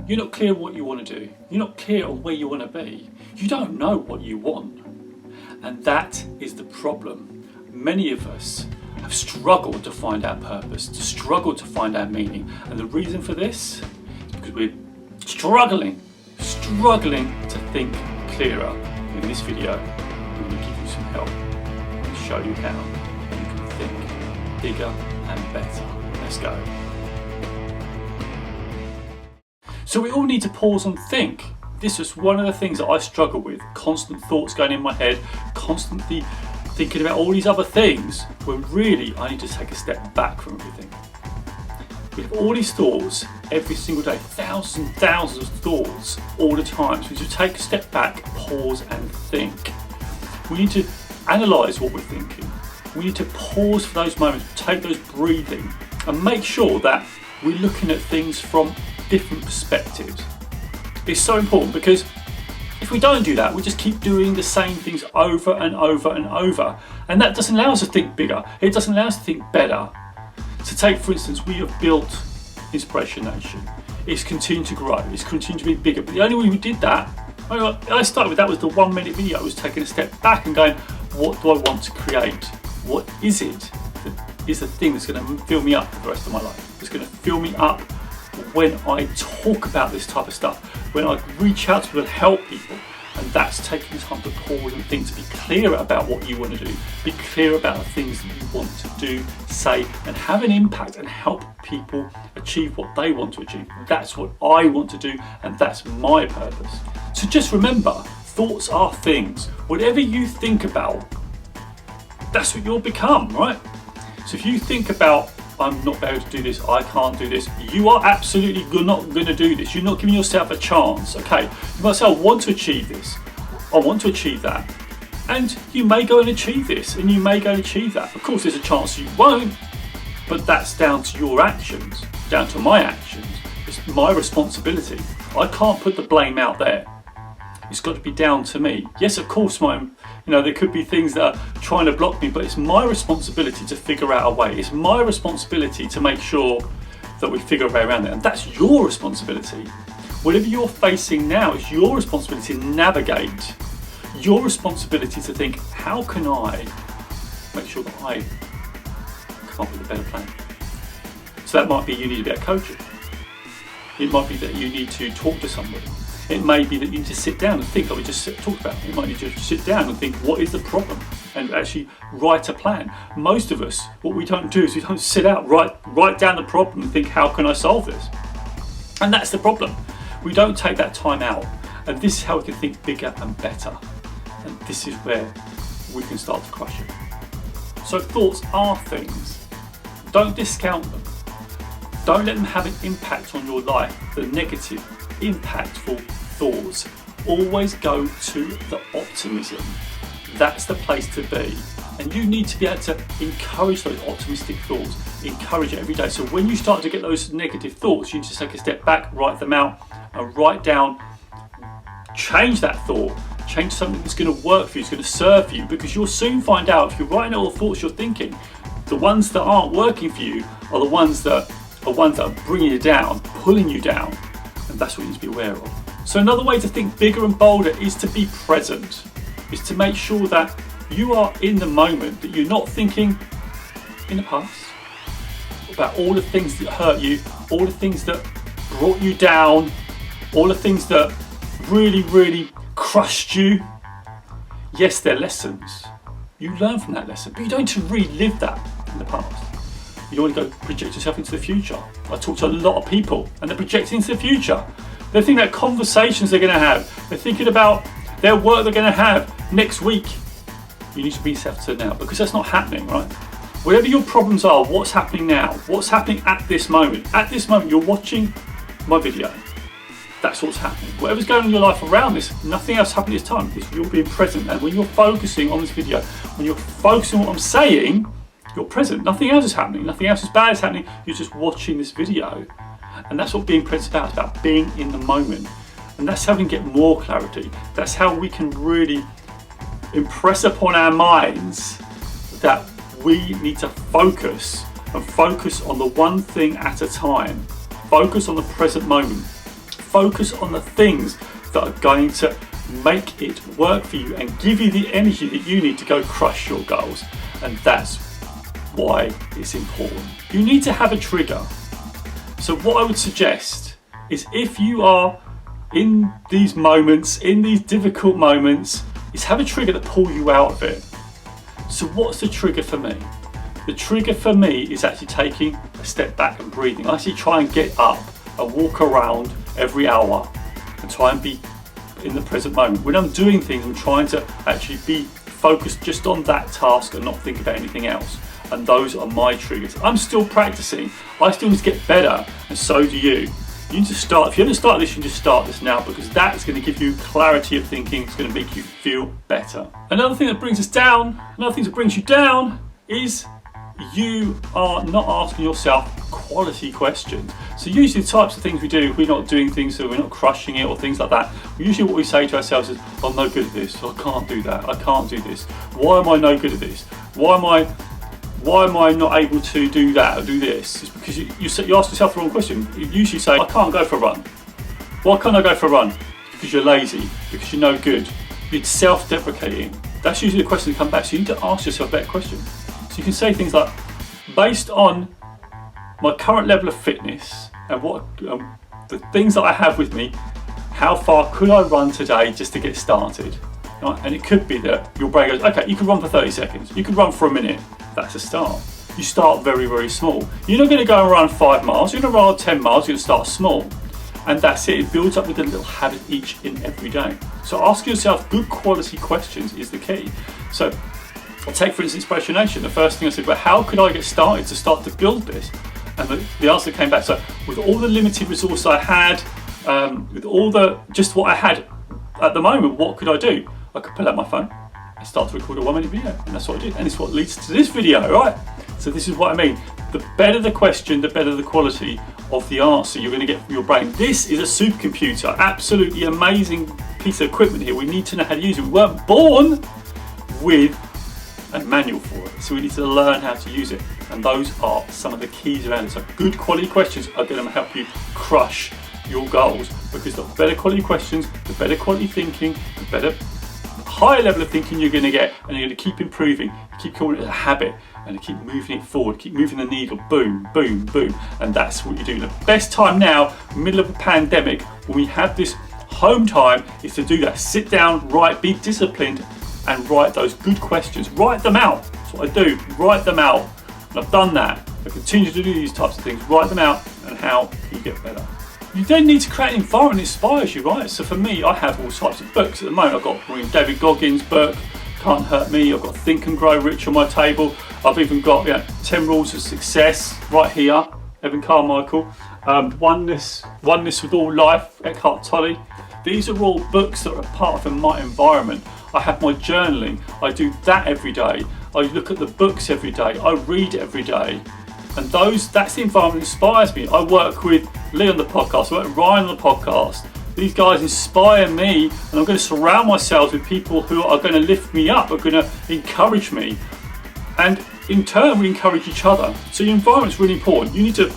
You're not clear on what you want to do. You're not clear on where you want to be. You don't know what you want. And that is the problem. Many of us have struggled to find our purpose, to struggle to find our meaning. And the reason for this is because we're struggling to think clearer. In this video, I'm going to give you some help and show you how you can think bigger and better. Let's go. So we all need to pause and think. This was one of the things that I struggle with. Constant thoughts going in my head, constantly thinking about all these other things, when really I need to take a step back from everything. We have all these thoughts every single day, thousands of thoughts all the time. So we need to take a step back, pause and think. We need to analyse what we're thinking. We need to pause for those moments, take those breathing, and make sure that we're looking at things from different perspectives. It's so important, because if we don't do that, we just keep doing the same things over and over and over, and that doesn't allow us to think bigger. It doesn't allow us to think better. So take, for instance, we have built Inspiration Nation. It's continued to grow, it's continued to be bigger, but the only way we did that, I started with that, was the 1 minute video. I was taking a step back and going, what do I want to create? What is it that is the thing that's going to fill me up for the rest of my life? It's going to fill me up when I talk about this type of stuff, when I reach out to people and help people. And that's taking time to pause and think, to be clear about what you want to do, be clear about the things that you want to do, say, and have an impact and help people achieve what they want to achieve. That's what I want to do, and that's my purpose. So just remember, thoughts are things. Whatever you think about, that's what you'll become, right? So if you think about, I'm not able to do this, I can't do this, you are absolutely not going to do this. You're not giving yourself a chance. Okay, you might say, I want to achieve this, I want to achieve that, and you may go and achieve this, and you may go and achieve that. Of course, there's a chance you won't, but that's down to your actions, down to my actions. It's my responsibility. I can't put the blame out there. It's got to be down to me. Yes, of course, there could be things that are trying to block me, but it's my responsibility to figure out a way. It's my responsibility to make sure that we figure a way around it, and that's your responsibility. Whatever you're facing now, it's your responsibility to navigate. Your responsibility to think, how can I make sure that I come up with a better plan? So that might be you need a bit of coaching. It might be that you need to talk to somebody. It may be that you need to sit down and think, like we just talked about. You might need to sit down and think, what is the problem? And actually write a plan. Most of us, what we don't do is we don't sit out, write down the problem and think, how can I solve this? And that's the problem. We don't take that time out. And this is how we can think bigger and better. And this is where we can start to crush it. So thoughts are things. Don't discount them. Don't let them have an impact on your life, the negative, impactful thoughts. Always go to the optimism. That's the place to be. And you need to be able to encourage those optimistic thoughts, encourage it every day. So when you start to get those negative thoughts, you need to take a step back, write them out, and write down, change that thought, change something that's going to work for you, it's going to serve you, because you'll soon find out, if you're writing all the thoughts you're thinking, the ones that aren't working for you are the ones that are bringing you down, pulling you down. And that's what you need to be aware of. So another way to think bigger and bolder is to be present, is to make sure that you are in the moment, that you're not thinking in the past about all the things that hurt you, all the things that brought you down, all the things that really crushed you. Yes, they're lessons. You learn from that lesson, but you don't need to relive that in the past. You don't want to go project yourself into the future. I talk to a lot of people and they're projecting into the future. They're thinking about conversations they're going to have. They're thinking about their work they're going to have next week. You need to bring yourself to now, because that's not happening, right? Whatever your problems are, what's happening now? What's happening at this moment? At this moment, you're watching my video. That's what's happening. Whatever's going on in your life around this, nothing else happening at this time. You're being present. And when you're focusing on this video, when you're focusing on what I'm saying, you're present. Nothing else is happening. Nothing else is bad is happening. You're just watching this video. And that's what being present is about. It's about being in the moment. And that's how we can get more clarity. That's how we can really impress upon our minds that we need to focus, and focus on the one thing at a time. Focus on the present moment. focus on the things that are going to make it work for you and give you the energy that you need to go crush your goals. And that's why it's important. You need to have a trigger. So what I would suggest is, if you are in these moments, in these difficult moments, is have a trigger that pulls you out of it. So what's the trigger for me? The trigger for me is actually taking a step back and breathing. I actually try and get up and walk around every hour and try and be in the present moment. When I'm doing things, I'm trying to actually be focused just on that task and not think about anything else. And those are my triggers. I'm still practicing. I still need to get better, and so do you. You need to start. If you haven't started this, you need to start this now, because that's going to give you clarity of thinking. It's going to make you feel better. Another thing that brings us down, another thing that brings you down, is you are not asking yourself quality questions. So usually the types of things we do, if we're not doing things, so we're not crushing it or things like that, usually what we say to ourselves is, I'm no good at this, I can't do that, I can't do this. Why am I no good at this? Why am I not able to do that or do this? It's because you ask yourself the wrong question. You usually say, I can't go for a run. Why can't I go for a run? Because you're lazy, because you're no good. It's self-deprecating. That's usually the question that comes back. So you need to ask yourself a better question. So you can say things like, based on my current level of fitness and what the things that I have with me, how far could I run today just to get started? Right? And it could be that your brain goes, okay, you could run for 30 seconds, you could run for a minute. That's a start. You start very, very small. You're not going to go and run 5 miles, you're going to run 10 miles, you're going to start small. And that's it. It builds up with a little habit each and every day. So ask yourself good quality questions is the key. So I'll take, for instance, InspirationNation. The first thing I said, well, how could I get started to start to build this? And the answer came back. So with all the limited resources I had, with all just what I had at the moment, what could I do? I could pull out my phone and start to record a 1-minute video. And that's what I did. And it's what leads to this video, right? So this is what I mean. The better the question, the better the quality of the answer you're going to get from your brain. This is a supercomputer, absolutely amazing piece of equipment here. We need to know how to use it. We weren't born with a manual for it, so we need to learn how to use it. And those are some of the keys around it. So good quality questions are going to help you crush your goals, because the better quality questions, the better quality thinking, the better higher level of thinking you're going to get, and you're going to keep improving, keep calling it a habit, and keep moving it forward, keep moving the needle, boom, boom, boom. And that's what you do. The best time now, middle of a pandemic, when we have this home time, is to do that. Sit down, write, be disciplined, and write those good questions. Write them out. That's what I do. Write them out. And I've done that. I continue to do these types of things. Write them out, and how you get better. You then need to create an environment that inspires you, right? So for me, I have all types of books at the moment. I've got reading David Goggins' book, Can't Hurt Me. I've got Think and Grow Rich on my table. I've even got 10 Rules of Success right here, Evan Carmichael. Oneness with All Life, Eckhart Tolle. These are all books that are part of my environment. I have my journaling. I do that every day. I look at the books every day. I read every day. And that's the environment that inspires me. I work with Lee on the podcast, I work with Ryan on the podcast. These guys inspire me, and I'm going to surround myself with people who are going to lift me up, are going to encourage me. And in turn, we encourage each other. So your environment is really important. You need to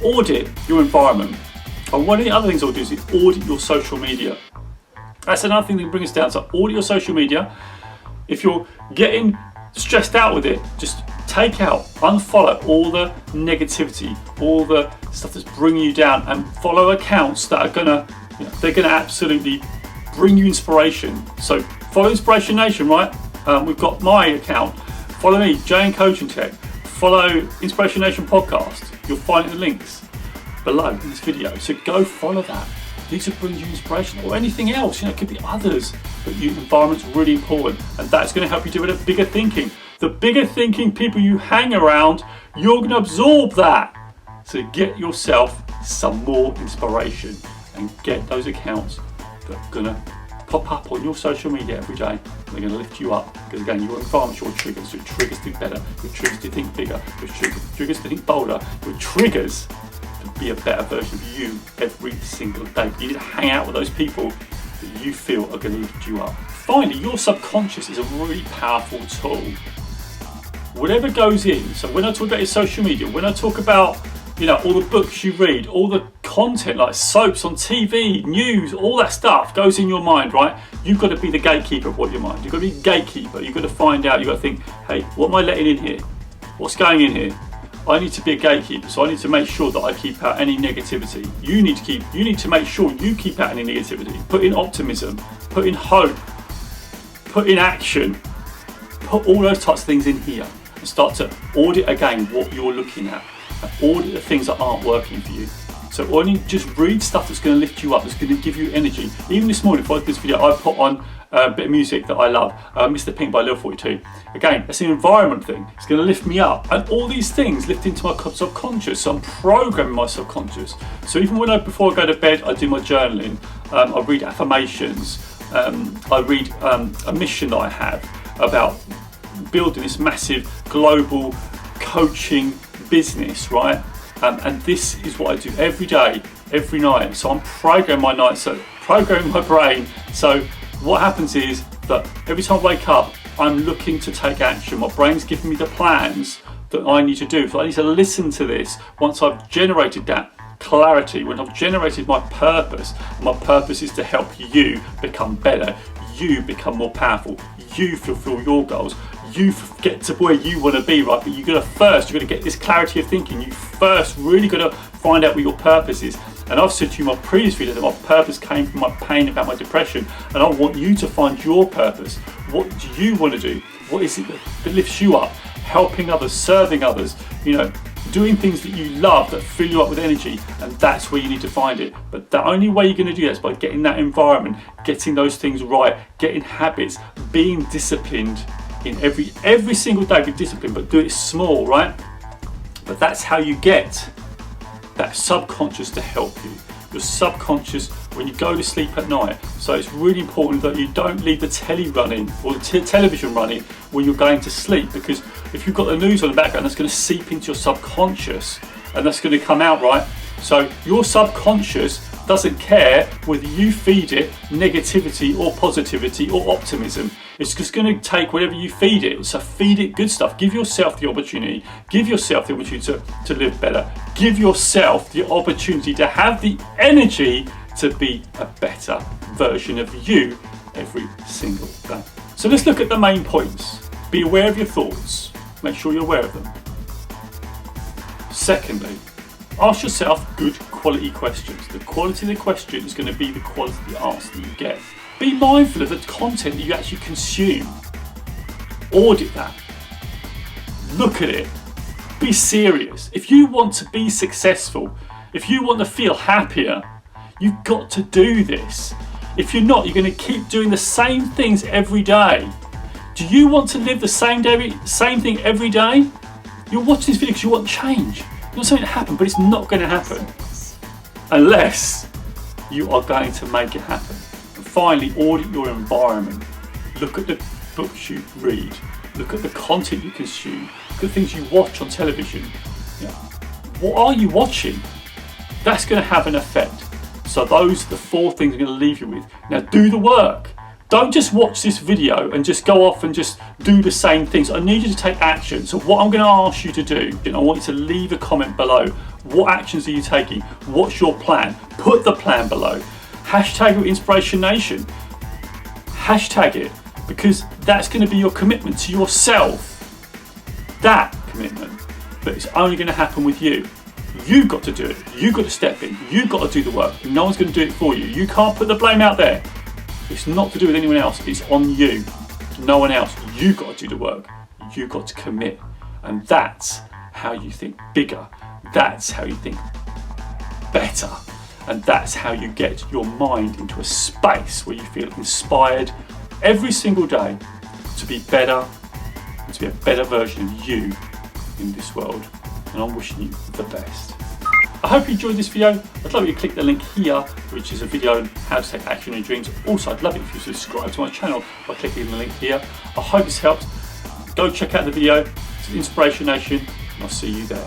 audit your environment. And one of the other things I'll do is audit your social media. That's another thing that brings us down. So audit your social media. If you're getting stressed out with it, just take out, unfollow all the negativity, all the stuff that's bringing you down, and follow accounts that are gonna, they're gonna absolutely bring you inspiration. So follow InspirationNation, right? We've got my account. Follow me, Jay and Coaching Tech. Follow InspirationNation podcast. You'll find the links below in this video. So go follow that. These will bring you inspiration, or anything else. It could be others, but your environment's really important, and that's going to help you do it at bigger thinking. The bigger thinking people you hang around, you're going to absorb that. So get yourself some more inspiration and get those accounts that are going to pop up on your social media every day. They're going to lift you up, because again, your environment's your triggers. Your triggers to think better, your triggers to think bigger, your triggers to think bolder, your triggers to be a better version of you every single day. You need to hang out with those people that you feel are going to lift you up. Finally, your subconscious is a really powerful tool. Whatever goes in, so when I talk about your social media, when I talk about all the books you read, all the content like soaps on TV, news, all that stuff goes in your mind, right? You've got to be the gatekeeper of what your mind. You've got to be the gatekeeper. You've got to find out. You've got to think, hey, what am I letting in here? What's going in here? I need to be a gatekeeper, so I need to make sure that I keep out any negativity. You need to make sure you keep out any negativity. Put in optimism, put in hope, put in action, put all those types of things in here and start to audit again what you're looking at. And audit the things that aren't working for you. So only just read stuff that's going to lift you up, that's going to give you energy. Even this morning, before I did this video, I put on a bit of music that I love, Mr. Pink by Lil 42. Again, it's an environment thing. It's going to lift me up. And all these things lift into my subconscious. So I'm programming my subconscious. So even before I go to bed, I do my journaling. I read affirmations. I read a mission that I have about building this massive global coaching business, right? And this is what I do every day, every night. So I'm programming my night, so programming my brain. So what happens is that every time I wake up, I'm looking to take action. My brain's giving me the plans that I need to do. So I need to listen to this once I've generated that clarity, when I've generated my purpose. My purpose is to help you become better, you become more powerful, you fulfill your goals, you get to where you want to be, right? But you've got to get this clarity of thinking. You first really got to find out what your purpose is. And I've said to you in my previous video that my purpose came from my pain about my depression, and I want you to find your purpose. What do you want to do? What is it that lifts you up? Helping others, serving others, doing things that you love that fill you up with energy, and that's where you need to find it. But the only way you're going to do that is by getting that environment, getting those things right, getting habits, being disciplined in every single day. Be disciplined, but do it small, right? But that's how you get that subconscious to help you. Your subconscious when you go to sleep at night. So it's really important that you don't leave the telly running or the television running when you're going to sleep, because if you've got the news on the background, that's going to seep into your subconscious and that's going to come out, right? So your subconscious doesn't care whether you feed it negativity or positivity or optimism. It's just going to take whatever you feed it. So feed it good stuff. Give yourself the opportunity. Give yourself the opportunity to live better. Give yourself the opportunity to have the energy to be a better version of you every single day. So let's look at the main points. Be aware of your thoughts. Make sure you're aware of them. Secondly, ask yourself good quality questions. The quality of the question is going to be the quality of the answer that you get. Be mindful of the content that you actually consume. Audit that. Look at it. Be serious. If you want to be successful, if you want to feel happier, you've got to do this. If you're not, you're going to keep doing the same things every day. Do you want to live the same thing every day? You're watching this video because you want change. You want something to happen, but it's not going to happen unless you are going to make it happen. And finally, audit your environment. Look at the books you read. Look at the content you consume. Look at things you watch on television. What are you watching? That's going to have an effect. So those are the 4 things I'm going to leave you with. Now do the work. Don't just watch this video and just go off and just do the same things. I need you to take action. So what I'm going to ask you to do, I want you to leave a comment below. What actions are you taking? What's your plan? Put the plan below. Hashtag with InspirationNation. Hashtag it, because that's going to be your commitment to yourself. That commitment. But it's only going to happen with you. You've got to do it. You've got to step in. You've got to do the work. No one's going to do it for you. You can't put the blame out there. It's not to do with anyone else. It's on you. No one else. You've got to do the work. You've got to commit. And that's how you think bigger. That's how you think better. And that's how you get your mind into a space where you feel inspired every single day to be better, to be a better version of you in this world. And I'm wishing you the best. I hope you enjoyed this video. I'd love you to click the link here, which is a video on how to take action on your dreams. Also, I'd love it if you subscribe to my channel by clicking the link here. I hope this helped. Go check out the video. It's InspirationNation, and I'll see you there.